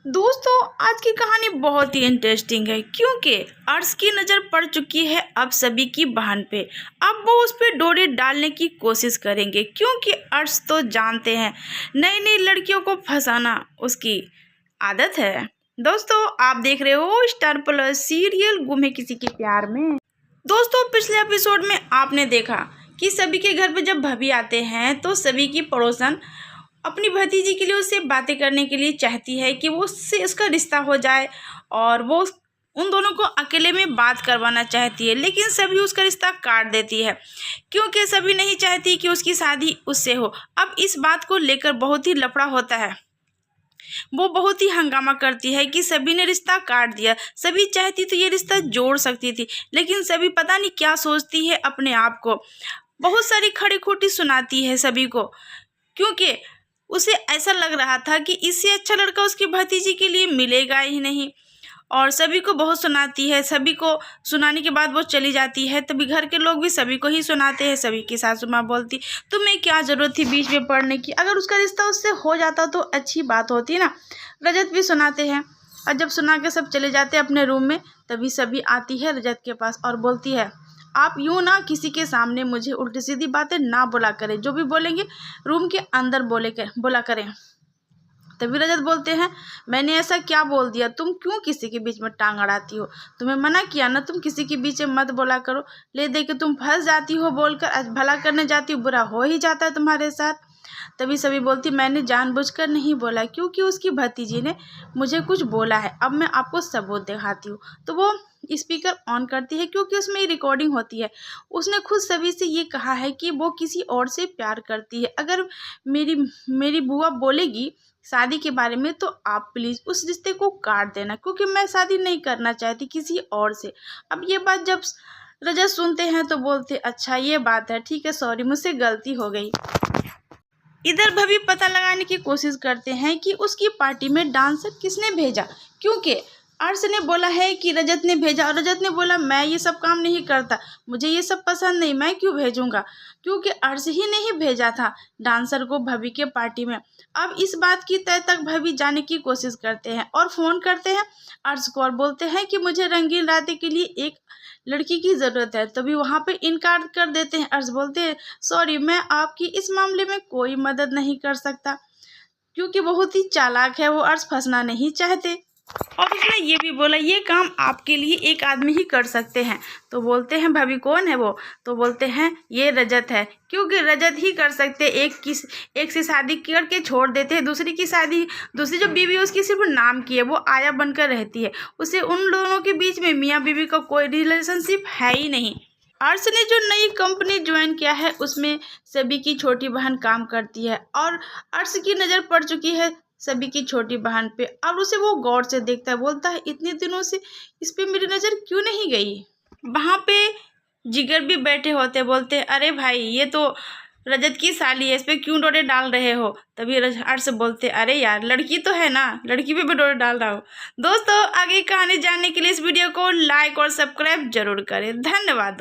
दोस्तों, आज की कहानी बहुत ही इंटरेस्टिंग है क्योंकि अर्श की नज़र पड़ चुकी है अब सभी की बहन पे। अब वो उस पर डोरी डालने की कोशिश करेंगे क्योंकि अर्श तो जानते हैं नई नई लड़कियों को फंसाना उसकी आदत है। दोस्तों, आप देख रहे हो स्टार प्लस सीरियल गुम है किसी के प्यार में। दोस्तों, पिछले एपिसोड में आपने देखा कि सभी के घर पे जब भाभी आते हैं तो सभी की पड़ोसन अपनी भतीजी के लिए उससे बातें करने के लिए चाहती है कि वो उससे उसका रिश्ता हो जाए और वो उन दोनों को अकेले में बात करवाना चाहती है, लेकिन सभी उसका रिश्ता काट देती है क्योंकि सभी नहीं चाहती कि उसकी शादी उससे हो। अब इस बात को लेकर बहुत ही लफड़ा होता है। वो बहुत ही हंगामा करती है कि सभी ने रिश्ता काट दिया। सभी चाहती तो ये रिश्ता जोड़ सकती थी, लेकिन सभी पता नहीं क्या सोचती है अपने आप को। बहुत सारी खड़ी खोटी सुनाती है सभी को क्योंकि उसे ऐसा लग रहा था कि इससे अच्छा लड़का उसकी भतीजी के लिए मिलेगा ही नहीं। और सभी को बहुत सुनाती है। सभी को सुनाने के बाद वो चली जाती है। तभी घर के लोग भी सभी को ही सुनाते हैं। सभी की सासू माँ बोलती, तुम्हें क्या ज़रूरत थी बीच में पड़ने की, अगर उसका रिश्ता उससे हो जाता तो अच्छी बात होती ना। रजत भी सुनाते हैं और जब सुना के सब चले जाते हैं अपने रूम में, तभी सभी आती है रजत के पास और बोलती है, आप यूँ ना किसी के सामने मुझे उल्टी सीधी बातें ना बोला करें, जो भी बोलेंगे रूम के अंदर बोला करें। तभी रजत बोलते हैं, मैंने ऐसा क्या बोल दिया, तुम क्यों किसी के बीच में टांग अड़ाती हो, तुम्हें मना किया ना तुम किसी के बीच में मत बोला करो, ले दे के तुम फंस जाती हो बोलकर, आज भला करने जाती हो बुरा हो ही जाता है तुम्हारे साथ। तभी सभी बोलती, मैंने जानबूझकर नहीं बोला क्योंकि उसकी भतीजी ने मुझे कुछ बोला है, अब मैं आपको सबूत दिखाती हूँ। तो वो स्पीकर ऑन करती है क्योंकि उसमें रिकॉर्डिंग होती है। उसने खुद सभी से ये कहा है कि वो किसी और से प्यार करती है। अगर मेरी बुआ बोलेगी शादी के बारे में तो आप प्लीज़ उस रिश्ते को काट देना क्योंकि मैं शादी नहीं करना चाहती किसी और से। अब ये बात जब रजत सुनते हैं तो बोलते, अच्छा ये बात है, ठीक है, सॉरी मुझसे गलती हो गई। इधर भाभी पता लगाने की कोशिश करते हैं कि उसकी पार्टी में डांसर किसने भेजा क्योंकि अर्श ने बोला है कि रजत ने भेजा और रजत ने बोला मैं ये सब काम नहीं करता, मुझे ये सब पसंद नहीं, मैं क्यों भेजूंगा, क्योंकि अर्श ही नहीं भेजा था डांसर को भाभी के पार्टी में। अब इस बात की तय तक भाभी जाने की कोशिश करते हैं और फ़ोन करते हैं अर्श को और बोलते हैं कि मुझे रंगीन रातें के लिए एक लड़की की ज़रूरत है। तभी वहाँ पे इनकार कर देते हैं। अर्श बोलते हैं, सॉरी मैं आपकी इस मामले में कोई मदद नहीं कर सकता, क्योंकि बहुत ही चालाक है वो, अर्श फंसना नहीं चाहते। और उसने ये भी बोला ये काम आपके लिए एक आदमी ही कर सकते हैं। तो बोलते हैं भाभी कौन है वो, तो बोलते हैं ये रजत है, क्योंकि रजत ही कर सकते, एक से शादी करके छोड़ देते हैं, दूसरी की शादी, दूसरी जो बीवी है उसकी सिर्फ नाम की है, वो आया बनकर रहती है, उसे उन दोनों के बीच में मियाँ बीवी का कोई रिलेशनशिप है ही नहीं। अर्श ने जो नई कंपनी ज्वाइन किया है उसमें सभी की छोटी बहन काम करती है और अर्श की नज़र पड़ चुकी है सभी की छोटी बहन पे और उसे वो गौर से देखता है, बोलता है इतने दिनों से इस पे मेरी नज़र क्यों नहीं गई। वहाँ पे जिगर भी बैठे होते, बोलते अरे भाई ये तो रजत की साली है, इस पे क्यों डोरे डाल रहे हो। तभी अर्श बोलते अरे यार लड़की तो है ना, लड़की पे भी डोरे डाल रहा हो। दोस्तों, आगे कहानी जानने के लिए इस वीडियो को लाइक और सब्सक्राइब जरूर करें। धन्यवाद।